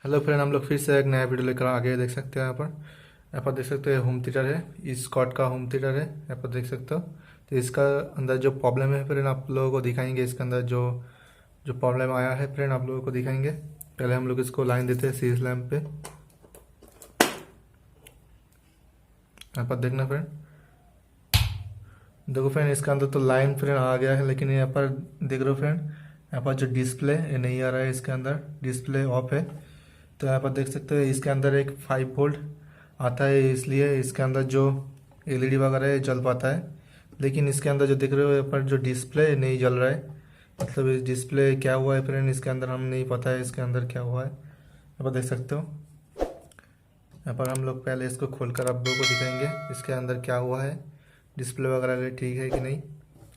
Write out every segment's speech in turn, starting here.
Hello friend, हम लोग फिर से एक नया वीडियो लेकर आगे देख सकते हैं। यहाँ पर देख सकते हैं होम थिएटर है। इस कॉट का होम थिएटर है, यहाँ पर देख सकते हो। तो इसका अंदर जो प्रॉब्लम है फ्रेंड आप लोगों को दिखाएंगे। इसके अंदर जो जो प्रॉब्लम आया है फ्रेंड आप लोगों को दिखाएंगे। पहले हम लोग इसको लाइन देते हैं सीरीज लैम्प पे। यहाँ पर देखना फ्रेंड, देखो फ्रेंड इसका अंदर तो लाइन फ्रेंड आ गया है, लेकिन यहाँ पर देख रहे हो फ्रेंड, यहाँ पर जो डिस्प्ले ये नहीं आ रहा है। इसके अंदर डिस्प्ले ऑफ है। तो यहाँ पर देख सकते हो इसके अंदर एक 5 वोल्ट आता है, इसलिए इसके अंदर जो एलईडी वगैरह है जल पाता है। लेकिन इसके अंदर जो देख रहे हो यहाँ पर जो डिस्प्ले नहीं जल रहा है, मतलब इस डिस्प्ले क्या हुआ है फ्रेंड इसके अंदर हम नहीं पता है इसके अंदर क्या हुआ है। यहाँ पर देख सकते हो, यहाँ पर हम लोग पहले इसको खोलकर आप लोगों को दिखाएंगे इसके अंदर क्या हुआ है। डिस्प्ले वगैरह ठीक है कि नहीं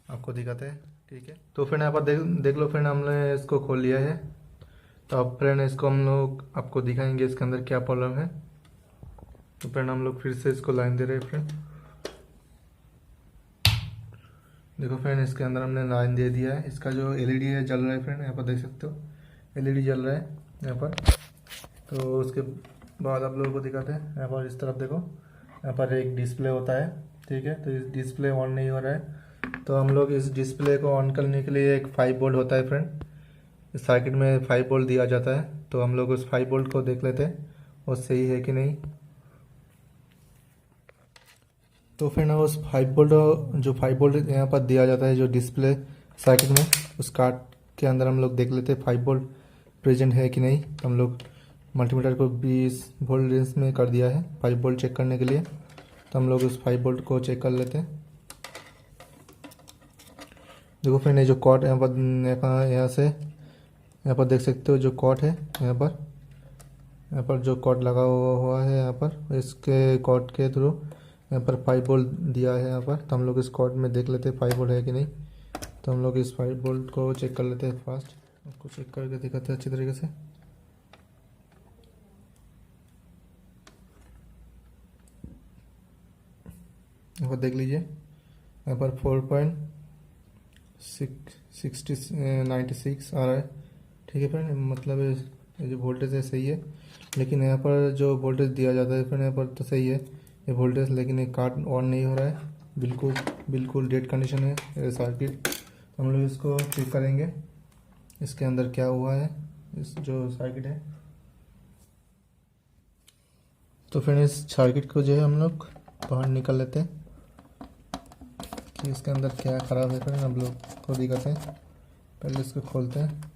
आपको दिखाते हैं। ठीक है, तो फ्रेंड यहाँ पर देख देख लो फ्रेंड, हमने इसको खोल लिया है। तो अब फ्रेंड इसको हम लोग आपको दिखाएंगे इसके अंदर क्या प्रॉब्लम है। तो फ्रेंड हम लोग फिर से इसको लाइन दे रहे हैं फ्रेंड। देखो फ्रेंड इसके अंदर हमने लाइन दे दिया है। इसका जो एलईडी है जल रहा है फ्रेंड, यहाँ पर देख सकते हो एलईडी जल रहा है यहाँ पर। तो उसके बाद आप लोगों को दिखाते हैं। यहाँ पर इस तरफ देखो, यहाँ पर एक डिस्प्ले होता है। ठीक है, तो इस डिस्प्ले ऑन नहीं हो रहा है। तो हम लोग इस डिस्प्ले को ऑन करने के लिए एक 5 वोल्ट होता है फ्रेंड। इस सर्किट में 5 वोल्ट दिया जाता है। तो हम लोग उस 5 वोल्ट को देख लेते हैं वो सही है कि नहीं। तो फिर ना उस 5 वोल्ट, जो 5 वोल्ट यहाँ पर दिया जाता है जो डिस्प्ले सर्किट में, उस कार्ड के अंदर हम लोग देख लेते हैं 5 वोल्ट प्रेजेंट है कि नहीं। तो हम लोग मल्टीमीटर को 20 वोल्ट रेंज में कर दिया है 5 वोल्ट चेक करने के लिए। तो हम लोग उस 5 वोल्ट को चेक कर लेते हैं। देखो फ्रेंड ये जो कॉर्ड यहाँ पर यहाँ से यहाँ पर देख सकते हो जो कॉर्ड है यहाँ पर जो कॉर्ड लगा हुआ है यहाँ पर, इसके कॉर्ड के थ्रू यहाँ पर 5 वोल्ट दिया है यहाँ पर। तो हम लोग इस कॉर्ड में देख लेते हैं 5 वोल्ट है कि नहीं। तो हम लोग इस 5 वोल्ट को चेक कर लेते हैं फास्ट। उसको चेक करके दिखाते हैं अच्छी तरीके से। यहाँ पर देख लीजिए, यहाँ पर 4.96 आ रहा है। ठीक है फ्रेंड, मतलब ये जो वोल्टेज है सही है। लेकिन यहाँ पर जो वोल्टेज दिया जाता है फ्रेंड यहाँ पर तो सही है ये वोल्टेज, लेकिन ये कार्ड ऑन नहीं हो रहा है। बिल्कुल बिल्कुल डेड कंडीशन है ये सर्किट। हम लोग इसको ठीक करेंगे इसके अंदर क्या हुआ है इस जो सर्किट है। तो फिर इस सर्किट को जो है हम लोग बाहर निकल लेते हैं कि इसके अंदर क्या ख़राब है। फिर हम लोग को दिखाते हैं। पहले इसको खोलते हैं।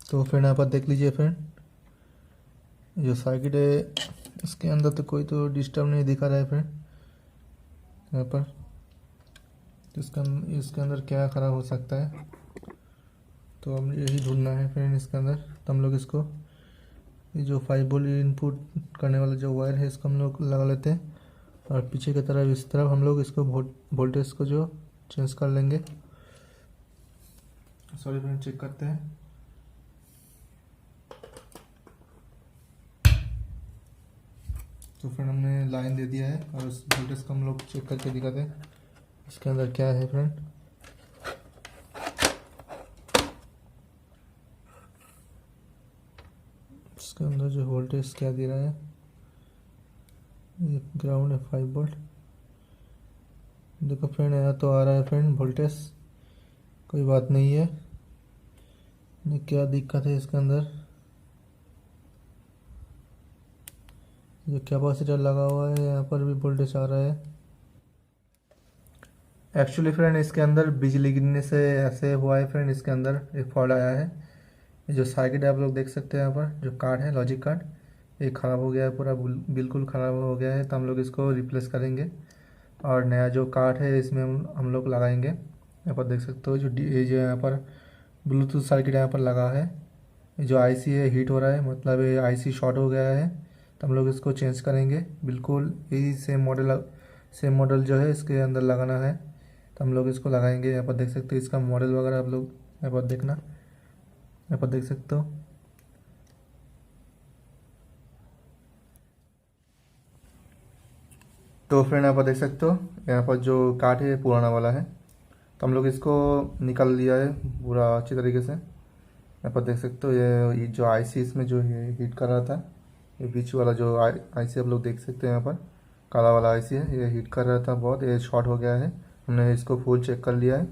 तो फिर यहाँ पर देख लीजिए फ्रेंड, जो सर्किट है इसके अंदर तो कोई तो डिस्टर्ब नहीं दिखा रहा है फ्रेंड यहाँ पर। तो इसके अंदर क्या ख़राब हो सकता है, तो हम यही ढूंढना है फ्रेंड इसके अंदर। तो हम लोग इसको ये जो 5 वोल्ट इनपुट करने वाला जो वायर है इसको हम लोग लगा लेते हैं। और पीछे की तरफ इस तरफ हम लोग इसको वोल्टेज को जो चेंज कर लेंगे। सॉरी फ्रेंड, चेक करते हैं। तो फ्रेंड हमने लाइन दे दिया है और उस वोल्टेज को हम लोग चेक करके दिखाते हैं इसके अंदर क्या है फ्रेंड। इसके अंदर जो वोल्टेज क्या दे रहा है, ये ग्राउंड है 5 वोल्ट। देखो फ्रेंड यहाँ तो आ रहा है फ्रेंड वोल्टेज, कोई बात नहीं है। ये क्या दिक्कत है इसके अंदर, जो कैपेसिटर लगा हुआ है यहाँ पर भी वोल्टेज आ रहा है। एक्चुअली फ्रेंड इसके अंदर बिजली गिरने से ऐसे हुआ है फ्रेंड, इसके अंदर एक फॉल्ट आया है। ये जो सर्किट है आप लोग देख सकते हैं, यहाँ पर जो कार्ड है लॉजिक कार्ड ये ख़राब हो गया है पूरा, बिल्कुल ख़राब हो गया है। तो हम लोग इसको रिप्लेस करेंगे और नया जो कार्ड है इसमें हम लोग लगाएंगे। यहाँ पर देख सकते हो ये जो यहाँ पर ब्लूटूथ सर्किट यहाँ पर लगा है, ये जो आईसी है हीट हो रहा है, मतलब ये आईसी शॉर्ट हो गया है। तो हम लोग इसको चेंज करेंगे। बिल्कुल यही सेम मॉडल जो है इसके अंदर लगाना है। तो हम लोग इसको लगाएंगे। यहाँ पर देख सकते हो इसका मॉडल वगैरह आप लोग यहाँ पर देखना, यहाँ पर देख सकते हो। तो फ्रेंड यहाँ पर देख सकते हो, यहाँ पर जो कार्ड है पुराना वाला है, तो हम लोग इसको निकाल लिया है पूरा अच्छी तरीके से। यहाँ पर देख सकते हो ये जो आईसी इसमें जो है हीट कर रहा था, ये बीच वाला जो आईसी आप लोग देख सकते हैं, यहाँ पर काला वाला आईसी है, ये हीट कर रहा था बहुत, ये शॉर्ट हो गया है। हमने इसको फुल चेक कर लिया है,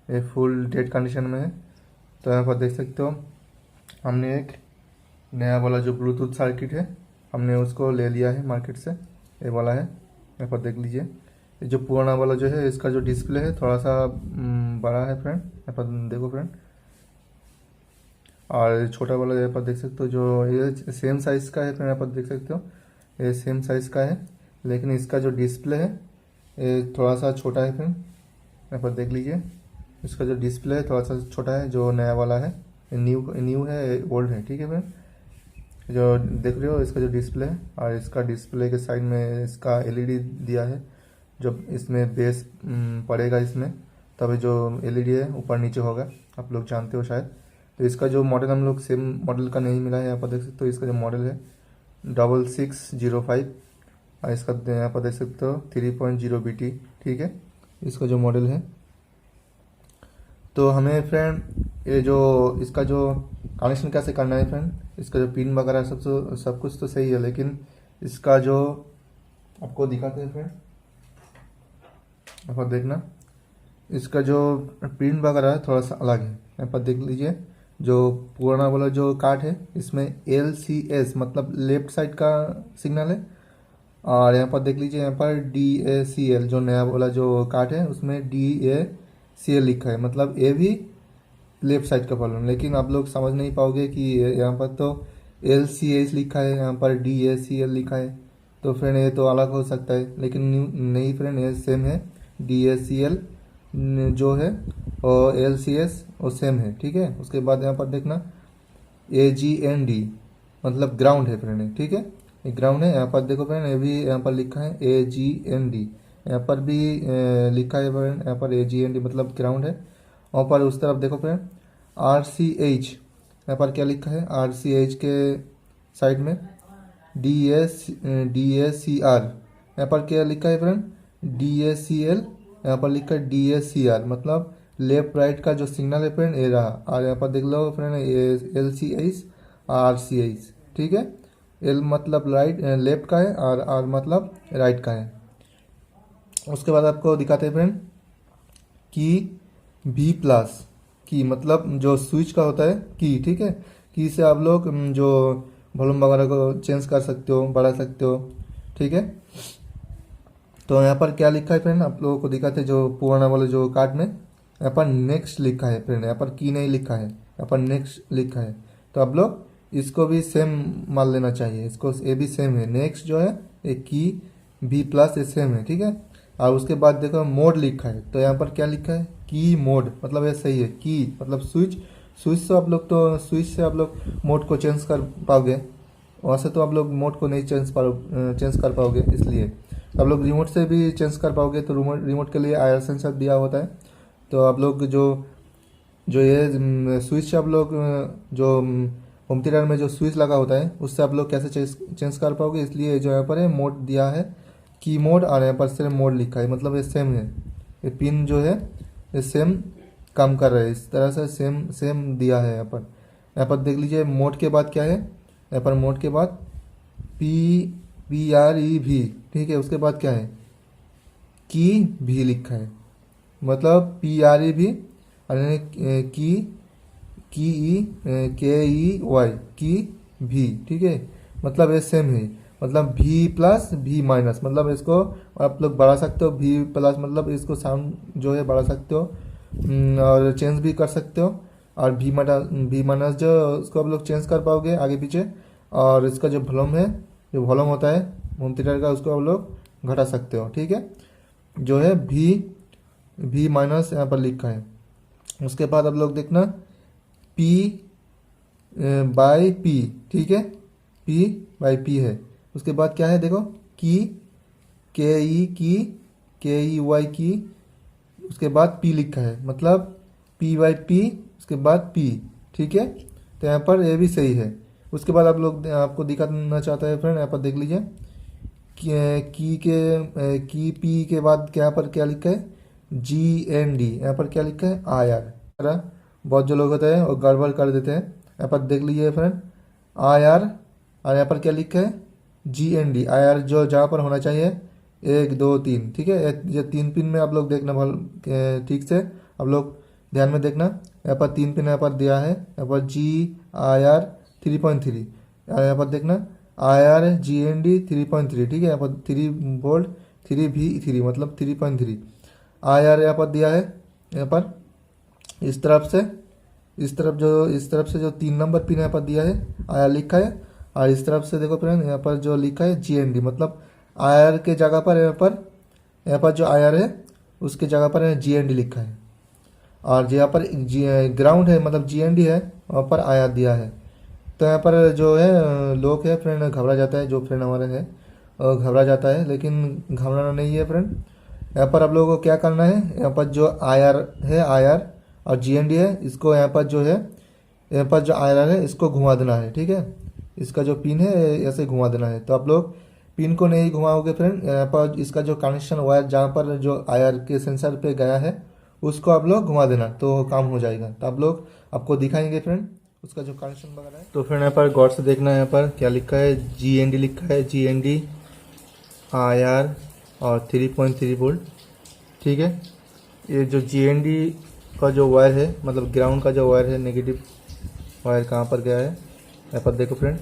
ये फुल डेड कंडीशन में है। तो यहाँ पर देख सकते हो हमने एक नया वाला जो ब्लूटूथ सर्किट है हमने उसको ले लिया है मार्केट से, ये वाला है। यहाँ पर देख लीजिए, ये जो पुराना वाला जो है इसका जो डिस्प्ले है थोड़ा सा बड़ा है फ्रेंड, यहाँ पर देखो फ्रेंड। और छोटा वाला यहाँ पर देख सकते हो जो ये सेम साइज़ का है फ्रेंड, यहाँ पर देख सकते हो ये सेम साइज़ का है, लेकिन इसका जो डिस्प्ले है ये थोड़ा सा छोटा है फ्रेंड। यहाँ पर देख लीजिए, इसका जो डिस्प्ले है थोड़ा सा छोटा है, जो नया वाला है न्यू है, ओल्ड है, ठीक है फ्रेंड। जो देख रहे हो इसका जो डिस्प्ले है, और इसका डिस्प्ले के साइड में इसका एलईडी दिया है, जब इसमें बेस पड़ेगा इसमें तब जो एलईडी है ऊपर नीचे होगा, आप लोग जानते हो शायद। तो इसका जो मॉडल हम लोग सेम मॉडल का नहीं मिला है, यहाँ पर देख सकते हो इसका जो मॉडल है 6605, और इसका यहाँ पर देख सकते हो 3.0 BT, ठीक है इसका जो मॉडल है। तो हमें फ्रेंड ये जो इसका जो कनेक्शन कैसे करना है फ्रेंड, इसका जो पिन वगैरह सब कुछ तो सही है, लेकिन इसका जो आपको दिखाते हैं फ्रेंड, यहाँ पर देखना, इसका जो पिन वगैरह है थोड़ा सा अलग है। यहाँ पर देख लीजिए, जो पुराना वाला जो कार्ड है इसमें LCS मतलब लेफ्ट साइड का सिग्नल है, और यहाँ पर देख लीजिए यहाँ पर DACL जो नया वाला जो कार्ड है उसमें DACL लिखा है, मतलब ए भी लेफ्ट साइड का प्रॉब्लम। लेकिन आप लोग समझ नहीं पाओगे कि यहाँ पर तो LCS लिखा है, यहाँ पर DACL लिखा है, तो फ्रेंड ये तो अलग हो सकता है, लेकिन नहीं फ्रेंड ये सेम है। DACL जो है और LCS वो सेम है, ठीक है। उसके बाद यहाँ पर देखना AGND मतलब ग्राउंड है फ्रेंड, ठीक है ये ग्राउंड है। यहाँ पर देखो फ्रेंड ये भी यहाँ पर लिखा है AGND, यहाँ पर भी लिखा है फ्रेंड, यहाँ पर AGND मतलब ग्राउंड है। और पर उस तरफ देखो फ्रेंड RCH, यहाँ पर क्या लिखा है RCH के साइड में DACR, यहाँ पर क्या लिखा है फ्रेंड DACL, यहाँ पर लिखा है DACR मतलब लेफ्ट राइट का जो सिग्नल है फ्रेंड ये रहा। और यहाँ पर देख लो फ्रेंड LCH RCH, ठीक है। L मतलब राइट लेफ्ट का है और R मतलब राइट का है। उसके बाद आपको दिखाते हैं फ्रेंड की V+ की मतलब जो स्विच का होता है की, ठीक है। की से आप लोग जो वॉल्यूम वगैरह को चेंज कर सकते हो, बढ़ा सकते हो, ठीक है। तो यहाँ पर क्या लिखा है फ्रेंड आप लोगों को दिखाते हैं, जो पुराना वाले जो कार्ड में यहाँ पर नेक्स्ट लिखा है फ्रेंड, यहाँ पर की नहीं लिखा है, यहाँ पर नेक्स्ट लिखा है। तो आप लोग इसको भी सेम मान लेना चाहिए, इसको ये भी सेम है, नेक्स्ट जो है ये की V+ ये सेम है, ठीक है। और उसके बाद देखो मोड लिखा है, तो यहाँ पर क्या लिखा है की मोड मतलब ये सही है, की मतलब स्विच, स्विच से आप लोग तो स्विच से आप लोग मोड को चेंज कर पाओगे, वहाँ से तो आप लोग मोड को नहीं चेंज कर पाओगे, इसलिए आप लोग रिमोट से भी चेंज कर पाओगे। तो रिमोट के लिए IR सेंसर दिया होता है, तो आप लोग जो जो ये स्विच आप लोग जो होम थिएटर में जो स्विच लगा होता है उससे आप लोग कैसे चेंज कर पाओगे, इसलिए जो यहाँ पर है मोड दिया है की मोड, और यहाँ पर सिर्फ मोड लिखा है, मतलब ये सेम है, ये पिन जो है ये सेम काम कर रहा है, इस तरह से सेम दिया है। यहाँ पर देख लीजिए मोड के बाद क्या है, यहाँ पर मोड के बाद PREV, ठीक है। उसके बाद क्या है की भी लिखा है, मतलब PREV और KEY की भी, ठीक है, मतलब ये सेम है, मतलब V+ V-, मतलब इसको आप लोग बढ़ा सकते हो, V+ मतलब इसको साउंड जो है बढ़ा सकते हो और चेंज भी कर सकते हो, और V-, जो उसको आप लोग चेंज कर पाओगे आगे पीछे। और इसका जो वॉल्यूम है, जो वॉल्यूम होता है होम थिएटर का, उसको आप लोग घटा सकते हो, ठीक है, जो है V- यहाँ पर लिखा है। उसके बाद आप लोग देखना P/P, ठीक है, P/P है। उसके बाद क्या है देखो की KEY की, उसके बाद P लिखा है, मतलब P/P उसके बाद P, ठीक है। तो यहाँ पर ये भी सही है। उसके बाद आप लोग आपको दिखाना चाहता है फ्रेंड, यहाँ पर देख लीजिए की पी के बाद यहाँ पर क्या लिखा है, GND, यहाँ पर क्या लिखा है, IR। बहुत जो लोग होते हैं और गड़बड़ कर देते हैं। यहाँ पर देख लीजिए फ्रेंड, IR, और यहाँ पर क्या लिखा है, GND। IR जो जहाँ पर होना चाहिए 1 2 3, ठीक है। ये 3 पिन में आप लोग देखना ठीक से, आप लोग ध्यान में देखना। यहाँ पर 3 पिन यहाँ पर दिया है, यहाँ पर GIR 3.3, यहाँ पर देखना IRGND 3.3, ठीक है। यहाँ पर 3 वोल्ट 3V3 मतलब 3.3 IR यहाँ पर दिया है। यहाँ पर इस तरफ से इस तरफ से जो 3 नंबर पिन यहाँ पर दिया है, IR लिखा है। और इस तरफ से देखो फ्रेंड, यहाँ पर जो लिखा है GND, मतलब IR के जगह पर यहाँ पर जो IR है उसके जगह पर GND लिखा है। और यहाँ पर ग्राउंड है मतलब GND है, वहाँ पर IR दिया है। तो यहाँ पर जो है लोग है फ्रेंड घबरा जाता है, जो फ्रेंड हमारे है घबरा जाता है, लेकिन घबराना नहीं है फ्रेंड। यहाँ पर आप लोगों को क्या करना है, यहाँ पर जो IR है, IR और GND है, इसको यहाँ पर जो है, यहाँ पर जो IR है इसको घुमा देना है, ठीक है। इसका जो पिन है ऐसे घुमा देना है। तो आप लोग पिन को नहीं घुमाओगे फ्रेंड, यहाँ पर इसका जो कनेक्शन वायर जहाँ पर जो IR के सेंसर पे गया है उसको आप लोग घुमा देना, तो काम हो जाएगा। तो आप लोग आपको दिखाएंगे फ्रेंड उसका जो कनेक्शन वगैरह है। तो फ्रेंड यहाँ पर गौर से देखना, यहाँ पर क्या लिखा है, GND लिखा है, GND IR और 3.3 वोल्ट, ठीक है। ये जो GND का जो वायर है मतलब ग्राउंड का जो वायर है, नेगेटिव वायर कहाँ पर गया है, यहाँ पर देखो फ्रेंड,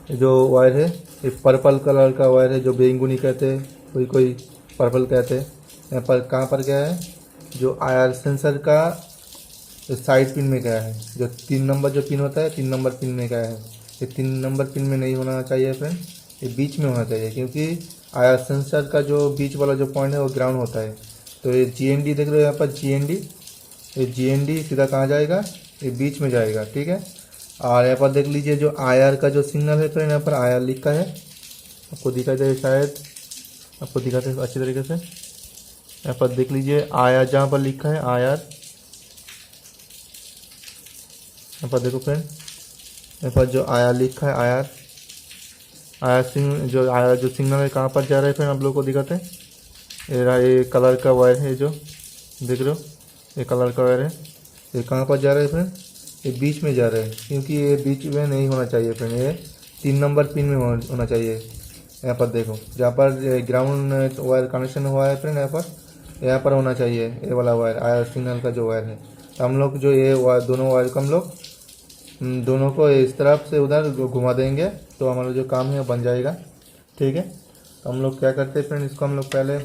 ये जो वायर है ये पर्पल कलर का वायर है, जो बेंगुनी कहते हैं, कोई पर्पल कहते हैं। यहाँ पर कहाँ पर गया है, जो IR सेंसर का साइड पिन में गया है। जो 3 नंबर जो पिन होता है 3 नंबर पिन में गया है। ये 3 नंबर पिन में नहीं होना चाहिए फ्रेंड, ये बीच में होना चाहिए, क्योंकि IR सेंसर का जो बीच वाला जो पॉइंट है वो ग्राउंड होता है। तो ये GND देख रहे हो यहाँ पर GND, ये GND सीधा कहाँ जाएगा, ये बीच में जाएगा, ठीक है। और यहाँ पर देख लीजिए जो IR का जो सिग्नल है फ्रेंड, यहाँ पर IR लिखा है, आपको दिखाई दे, शायद आपको दिखाते हैं अच्छी तरीके से। यहाँ पर देख लीजिए IR जहाँ पर लिखा है IR, यहाँ पर देखो फ्रेंड, यहाँ पर जो IR लिखा है IR सिग्नल है कहाँ पर जा रहा है फ्रेंड, आप लोगों को दिखाते हैं। ये कलर का वायर है, जो देख रहे हो ये कलर का वायर है, ये कहाँ पर जा रहा है फ्रेंड, ये बीच में जा रहा है, क्योंकि ये बीच में नहीं होना चाहिए फ्रेंड, ये 3 नंबर पिन में होना चाहिए। यहाँ पर देखो जहाँ पर ग्राउंड वायर कनेक्शन हुआ है फ्रेंड, यहाँ पर होना चाहिए ये वाला वायर, IR सिग्नल का जो वायर है। तो हम लोग जो ये दोनों वायर को हम लोग दोनों को इस तरफ से उधर घुमा देंगे, तो हमारा जो काम है बन जाएगा, ठीक है। तो हम लोग क्या करते हैं फ्रेंड, इसको हम लोग पहले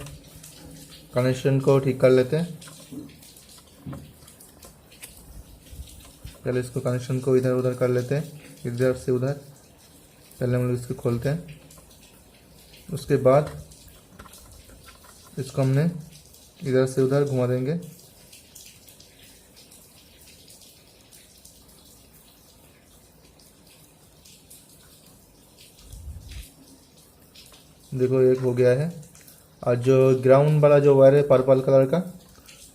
कनेक्शन को ठीक कर लेते हैं। पहले इसको कनेक्शन को इधर उधर कर लेते हैं, इधर से उधर। पहले हम लोग इसको खोलते हैं, उसके बाद इसको हमने इधर से उधर घुमा देंगे। देखो एक हो गया है। और जो ग्राउंड वाला जो वायर है पर्पल कलर का,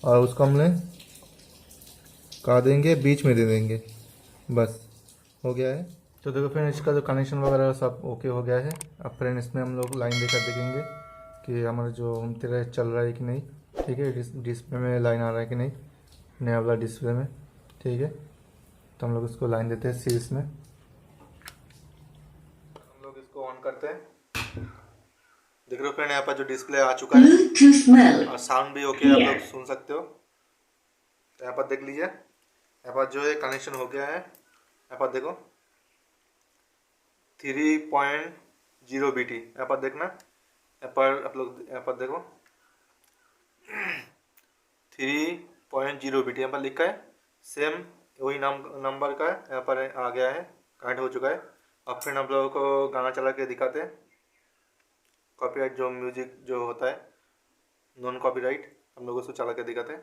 और उसको हमने कहा देंगे बीच में दे देंगे, बस हो गया है। तो देखो फ्रेंड इसका जो कनेक्शन वगैरह सब ओके हो गया है। अब फ्रेंड इसमें हम लोग लाइन देकर देखेंगे कि हमारा जो होम थिएटर चल रहा है कि नहीं, ठीक है। डिस्प्ले में लाइन आ रहा है कि नहीं, नया वाला डिस्प्ले में, ठीक है। तो हम लोग इसको लाइन देते हैं सीरीज में। हम लोग इसको ऑन करते हैं। देख रहे हो फ्रेंड यहाँ पर जो डिस्प्ले आ चुका है और साउंड भी ओके आप लोग सुन सकते हो। तो यहाँ पर देख लीजिए, यहाँ पर जो है कनेक्शन हो गया है। यहाँ पर देखो 3.0 BT, यहाँ पर देखना, यहाँ पर आप लोग यहाँ पर देखो 3.0 BT यहाँ पर लिखा है। सेम वही नंबर का यहाँ पर आ गया है, कनेक्ट हो चुका है। अब फिर हम लोगों को गाना चला के दिखाते हैं। कॉपीराइट जो म्यूजिक जो होता है, नॉन कॉपीराइट, हम लोग उसको चला के दिखाते हैं।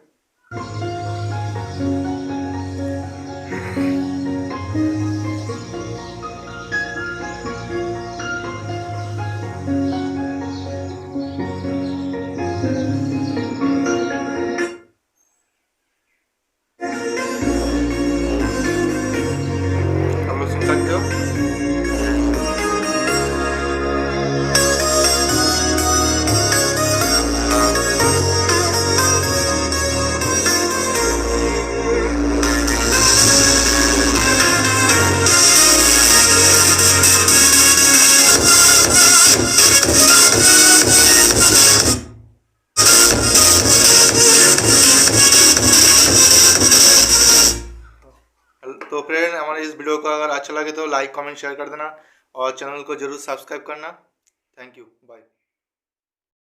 हम लोग सुन सकते हो। तो फ्रेंड हमारे इस वीडियो को अगर अच्छा लगे तो लाइक कमेंट शेयर कर देना और चैनल को जरूर सब्सक्राइब करना। Thank you, bye.